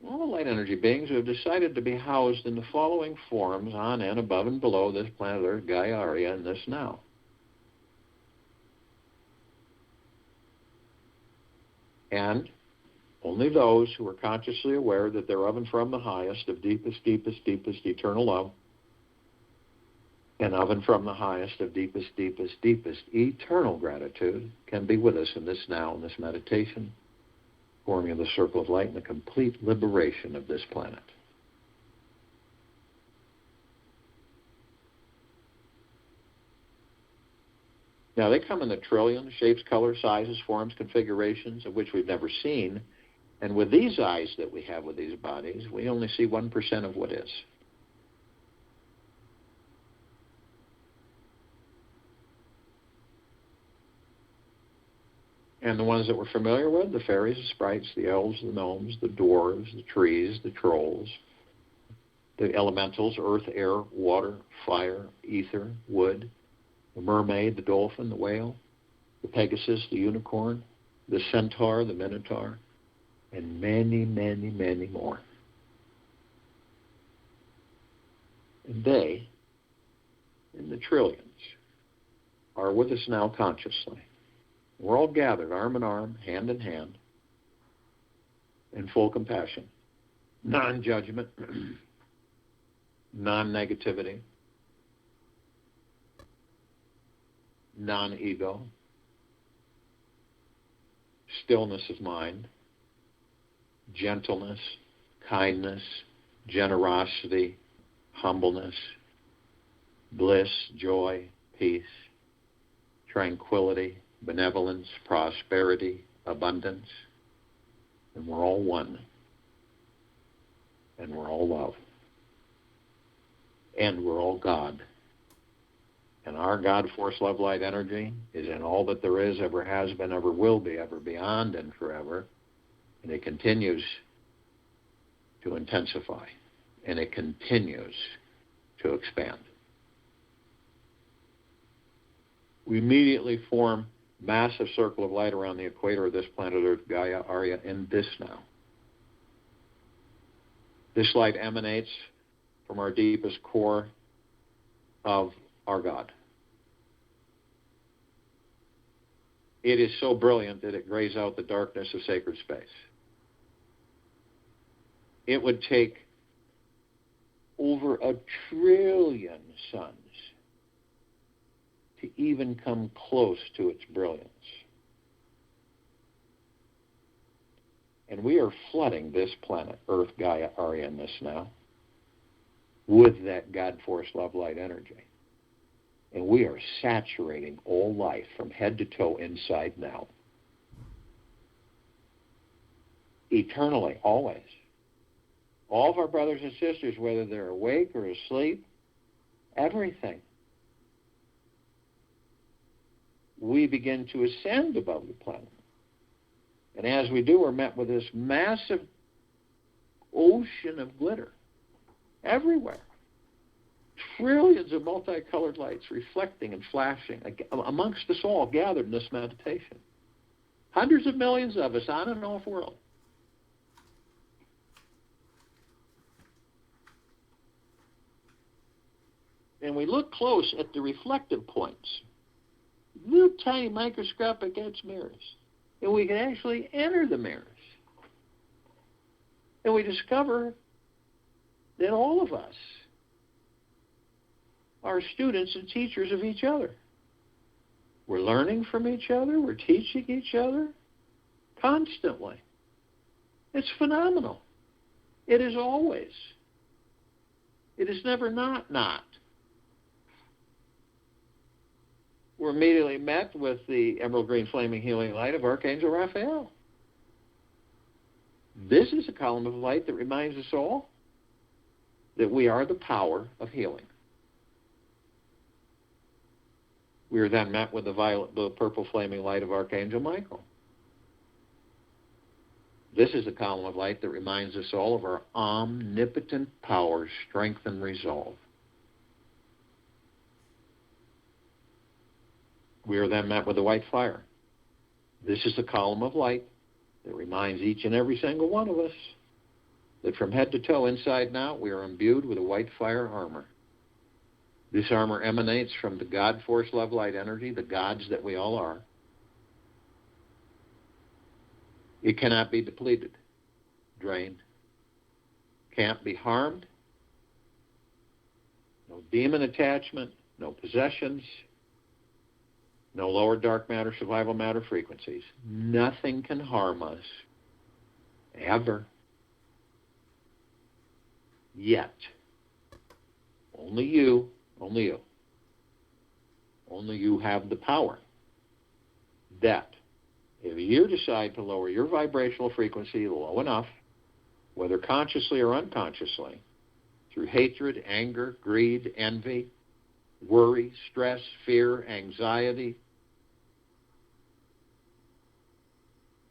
S1: all the light energy beings who have decided to be housed in the following forms on and above and below this planet Earth, Gaia, Arya, and this now. And only those who are consciously aware that they're of and from the highest of deepest, deepest, deepest eternal love, and of and from the highest of deepest, deepest, deepest eternal gratitude can be with us in this now, in this meditation, forming the circle of light and the complete liberation of this planet. Now, they come in the trillion shapes, colors, sizes, forms, configurations of which we've never seen. And with these eyes that we have with these bodies, we only see 1% of what is. And the ones that we're familiar with, the fairies, the sprites, the elves, the gnomes, the dwarves, the trees, the trolls, the elementals, earth, air, water, fire, ether, wood, the mermaid, the dolphin, the whale, the pegasus, the unicorn, the centaur, the minotaur, and many, many, many more. And they, in the trillions, are with us now consciously. We're all gathered arm in arm, hand in hand, in full compassion, non-judgment, non-negativity, non-ego, stillness of mind, gentleness, kindness, generosity, humbleness, bliss, joy, peace, tranquility, benevolence, prosperity, abundance, and we're all one, and we're all love, and we're all God. And our God force, love, light, energy is in all that there is, ever has been, ever will be, ever beyond, and forever. And it continues to intensify, and it continues to expand. We immediately form massive circle of light around the equator of this planet Earth, Gaia, Arya, in this now. This light emanates from our deepest core of our God. It is so brilliant that it grays out the darkness of sacred space. It would take over 1 trillion suns to even come close to its brilliance. And we are flooding this planet, Earth, Gaia, Arya, and this now, with that God force, love, light, energy. And we are saturating all life from head to toe, inside now. Eternally, always. All of our brothers and sisters, whether they're awake or asleep, everything. We begin to ascend above the planet. And as we do, we're met with this massive ocean of glitter everywhere. Trillions of multicolored lights reflecting and flashing amongst us all gathered in this meditation. Hundreds of millions of us on and off world. and we look close at the reflective points, little tiny microscopic etched mirrors, and we can actually enter the mirrors. And we discover that all of us are students and teachers of each other. We're learning from each other. We're teaching each other constantly. It's phenomenal. It is always. It is never not. We're immediately met with the emerald green flaming healing light of Archangel Raphael. This is a column of light that reminds us all that we are the power of healing. We are then met with the violet, blue, purple flaming light of Archangel Michael. This is a column of light that reminds us all of our omnipotent power, strength, and resolve. We are then met with the white fire. This is a column of light that reminds each and every single one of us that from head to toe, inside and out, we are imbued with a white fire armor. This armor emanates from the God Force Love Light energy, the gods that we all are. It cannot be depleted, drained, can't be harmed. No demon attachment, no possessions, no lower dark matter, survival matter frequencies. Nothing can harm us, ever. Yet. Only you have the power that if you decide to lower your vibrational frequency low enough, whether consciously or unconsciously, through hatred, anger, greed, envy, worry, stress, fear, anxiety,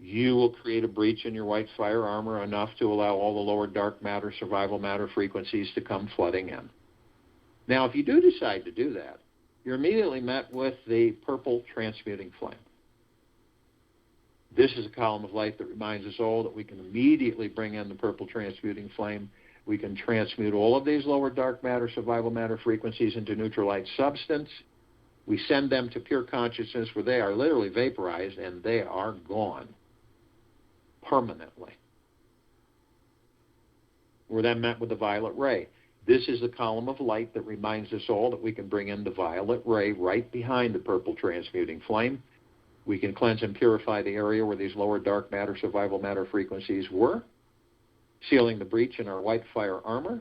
S1: you will create a breach in your white fire armor enough to allow all the lower dark matter, survival matter frequencies to come flooding in. Now, if you do decide to do that, you're immediately met with the purple transmuting flame. This is a column of light that reminds us all that we can immediately bring in the purple transmuting flame. We can transmute all of these lower dark matter, survival matter frequencies into neutral light substance. We send them to pure consciousness where they are literally vaporized and they are gone permanently. We're then met with the violet ray. This is the column of light that reminds us all that we can bring in the violet ray right behind the purple transmuting flame. We can cleanse and purify the area where these lower dark matter, survival matter frequencies were, sealing the breach in our white fire armor,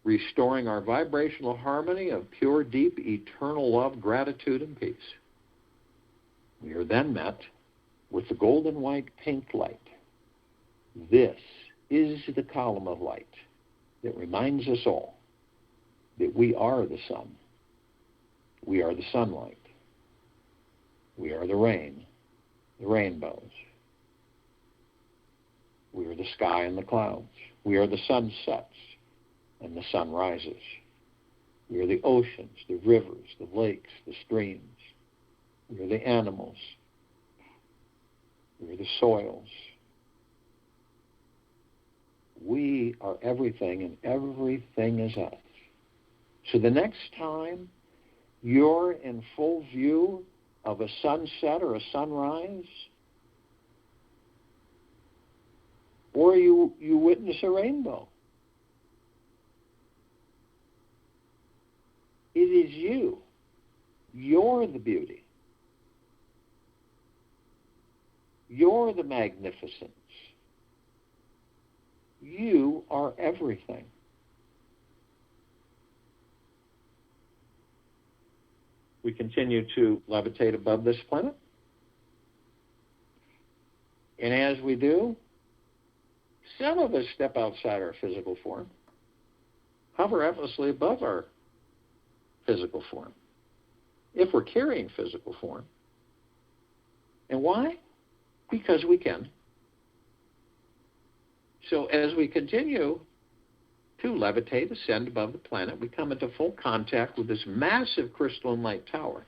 S1: restoring our vibrational harmony of pure, deep, eternal love, gratitude, and peace. We are then met with the golden white pink light. This is the column of light that reminds us all that we are the sun. We are the sunlight. We are the rain, the rainbows. We are the sky and the clouds. We are the sunsets and the sunrises. We are the oceans, the rivers, the lakes, the streams. We are the animals. We are the soils. We are everything, and everything is us. So the next time you're in full view of a sunset or a sunrise, or you witness a rainbow, it is you. You're the beauty. You're the magnificence. You are everything. We continue to levitate above this planet. And as we do, some of us step outside our physical form, hover effortlessly above our physical form, if we're carrying physical form. And why? Because we can. So as we continue to levitate, ascend above the planet, we come into full contact with this massive crystalline light tower.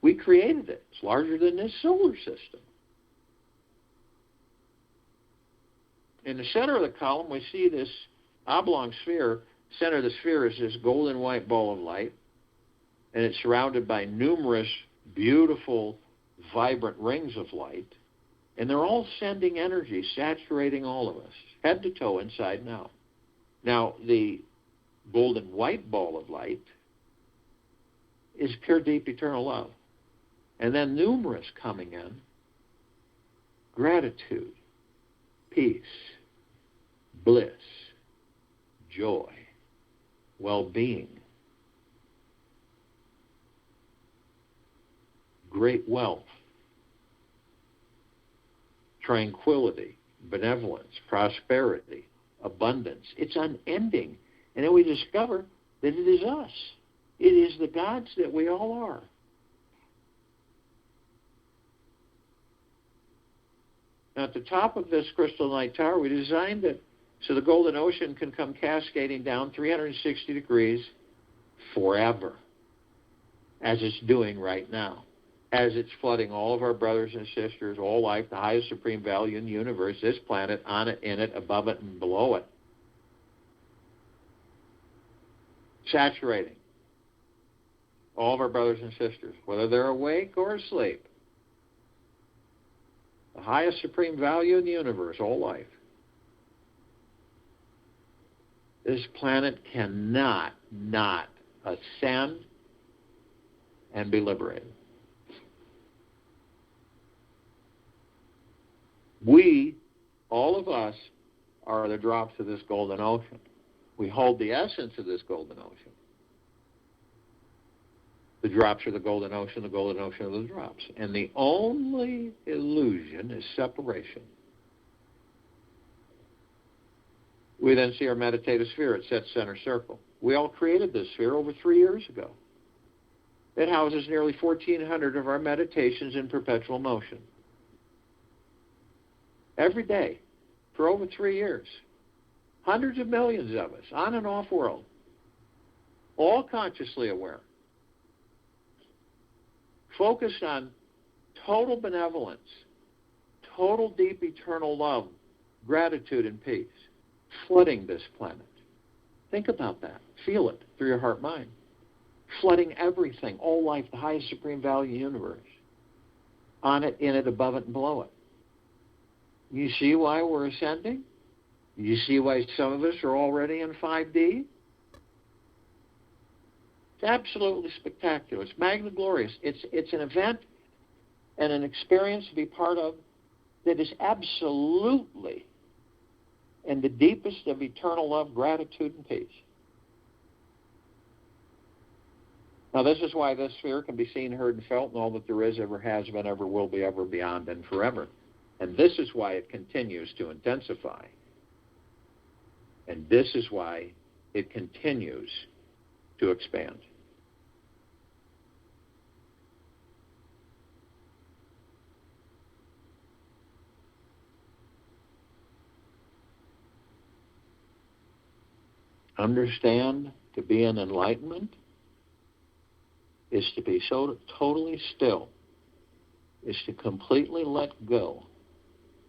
S1: We created it. It's larger than this solar system. In the center of the column, we see this oblong sphere Center of the sphere is this golden white ball of light, and it's surrounded by numerous beautiful, vibrant rings of light, and they're all sending energy, saturating all of us, head to toe, inside and out. Now, the golden white ball of light is pure, deep, eternal love. And then numerous coming in: gratitude, peace, bliss, joy, well-being, great wealth, tranquility, benevolence, prosperity, abundance. It's unending. And then we discover that it is us. It is the gods that we all are. Now, at the top of this crystal light tower, we designed it so the golden ocean can come cascading down 360 degrees forever, as it's doing right now, as it's flooding all of our brothers and sisters, all life, the highest supreme value in the universe, this planet, on it, in it, above it, and below it. Saturating all of our brothers and sisters, whether they're awake or asleep. The highest supreme value in the universe, all life. This planet cannot not ascend and be liberated. We, all of us, are the drops of this golden ocean. We hold the essence of this golden ocean. The drops are the golden ocean are the drops. And the only illusion is separation. We then see our meditative sphere at set center circle. We all created this sphere over 3 years ago. It houses nearly 1,400 of our meditations in perpetual motion. Every day, for over 3 years. Hundreds of millions of us, on and off world, all consciously aware, focused on total benevolence, total deep eternal love, gratitude and peace, flooding this planet. Think about that. Feel it through your heart mind. Flooding everything, all life, the highest supreme value universe. On it, in it, above it, and below it. You see why we're ascending? You see why some of us are already in 5D? It's absolutely spectacular. It's magna-glorious. It's an event and an experience to be part of that is absolutely in the deepest of eternal love, gratitude, and peace. Now, this is why this sphere can be seen, heard, and felt in all that there is, ever has been, ever will be, ever beyond, and forever. And this is why it continues to intensify. And this is why it continues to expand. Understand, to be in enlightenment is to be so totally still, is to completely let go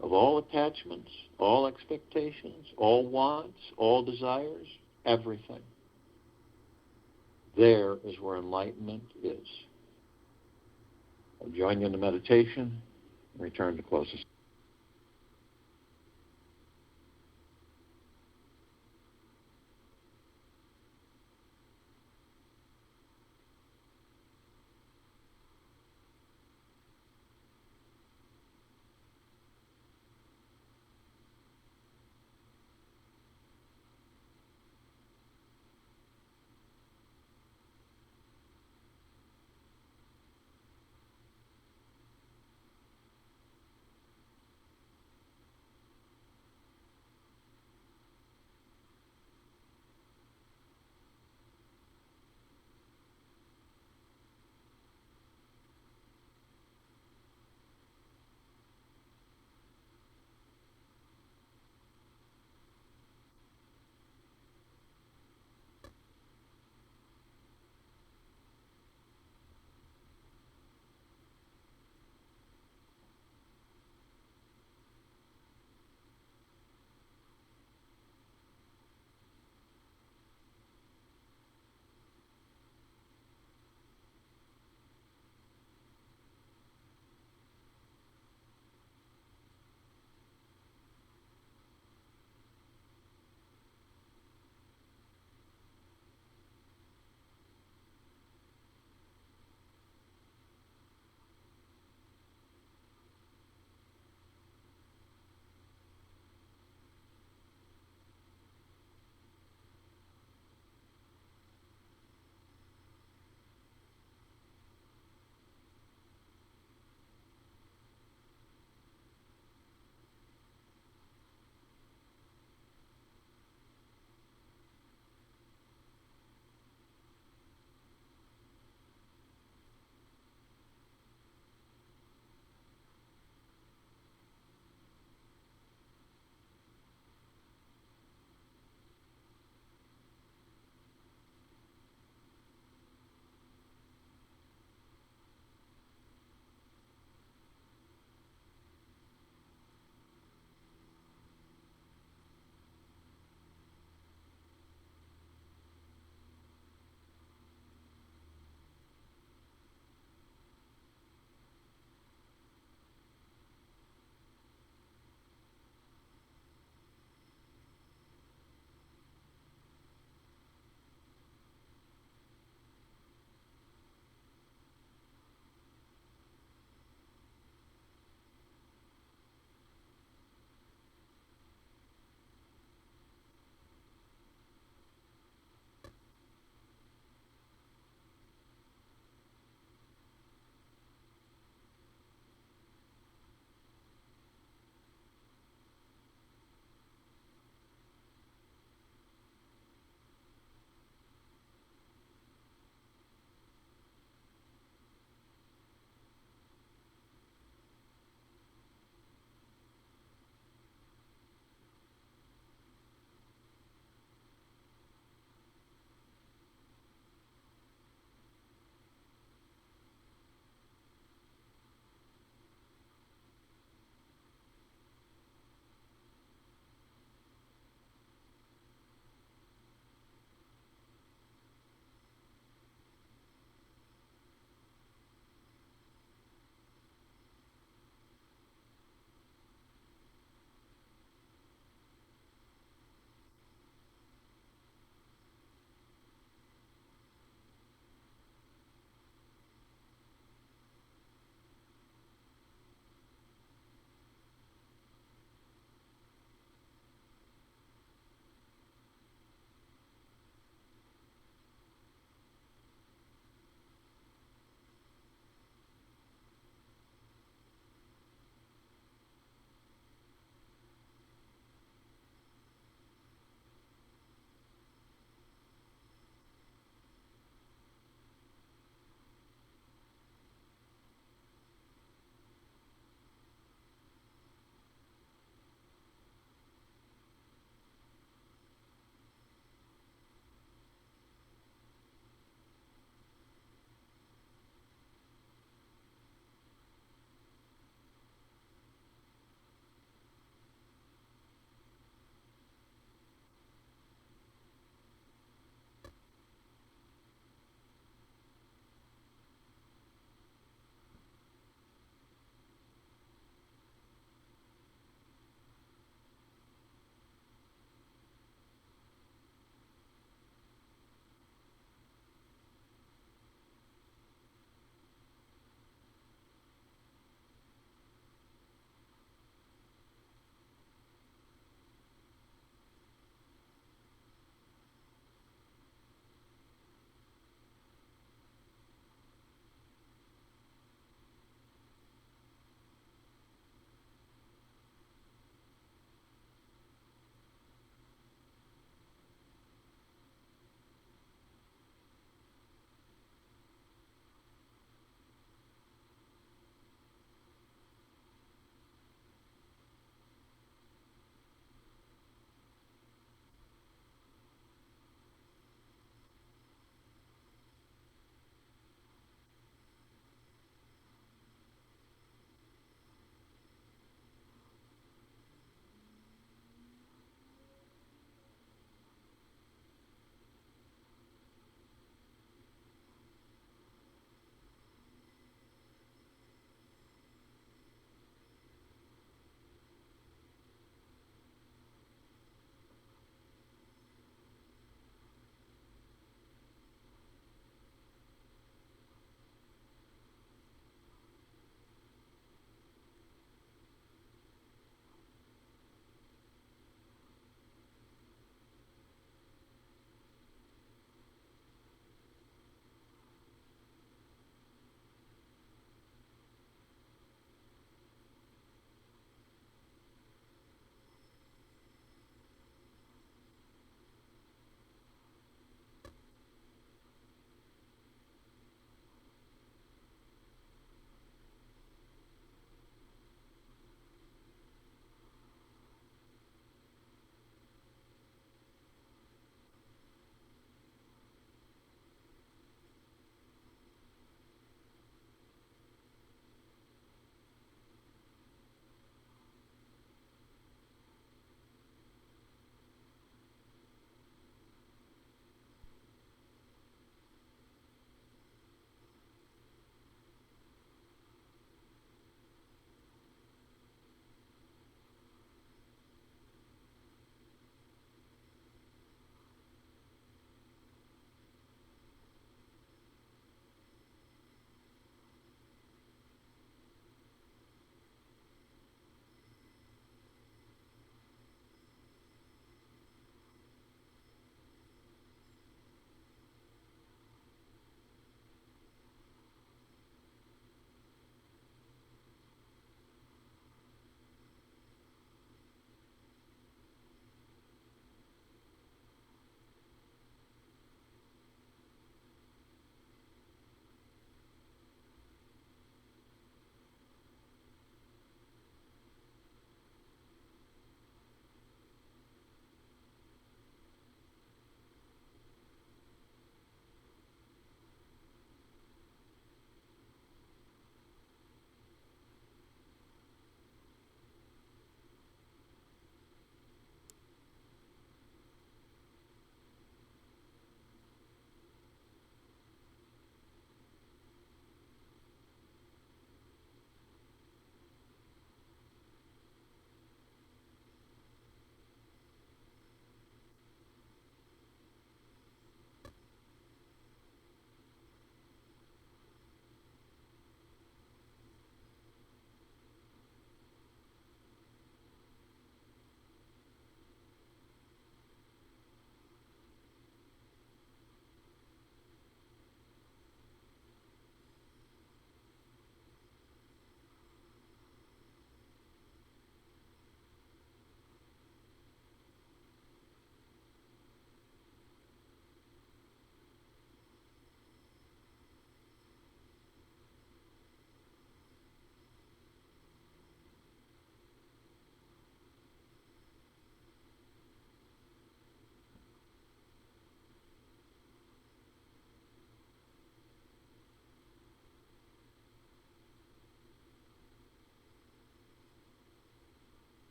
S1: of all attachments, all expectations, all wants, all desires, everything. There is where enlightenment is. I'll join you in the meditation and return to close this.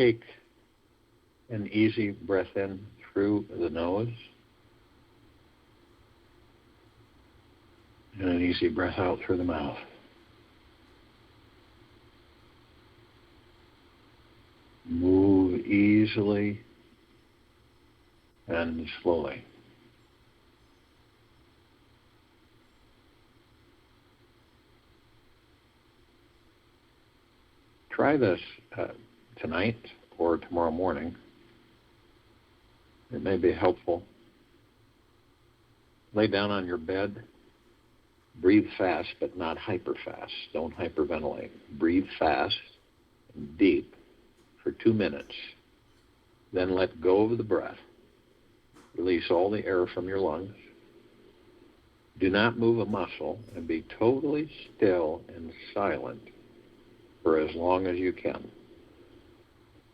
S1: take an easy breath in through the nose and an easy breath out through the mouth. Move easily and slowly. Try this tonight or tomorrow morning. It may be helpful. Lay down on your bed. Breathe fast, but not hyper fast. Don't hyperventilate. Breathe fast and deep for 2 minutes. Then let go of the breath. Release all the air from your lungs. Do not move a muscle and be totally still and silent for as long as you can.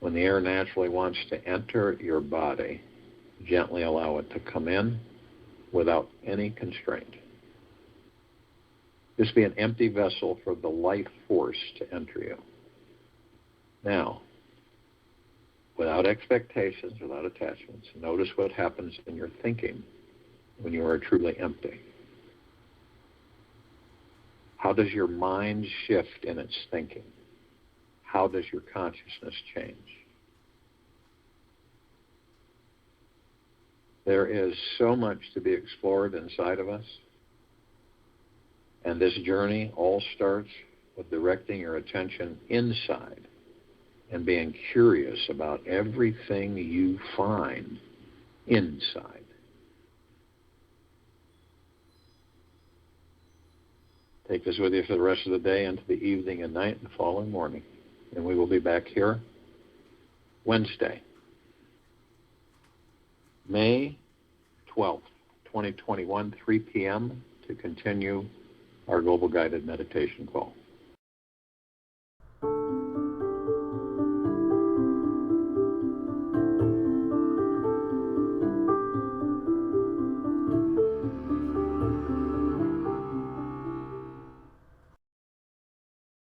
S1: When the air naturally wants to enter your body, gently allow it to come in without any constraint. Just be an empty vessel for the life force to enter you. Now, without expectations, without attachments, notice what happens in your thinking when you are truly empty. How does your mind shift in its thinking? How does your consciousness change? There is so much to be explored inside of us. And this journey all starts with directing your attention inside and being curious about everything you find inside. Take this with you for the rest of the day into the evening and night and the following morning. And we will be back here Wednesday, May 12th, 2021, 3 p.m. to continue our Global Guided Meditation call.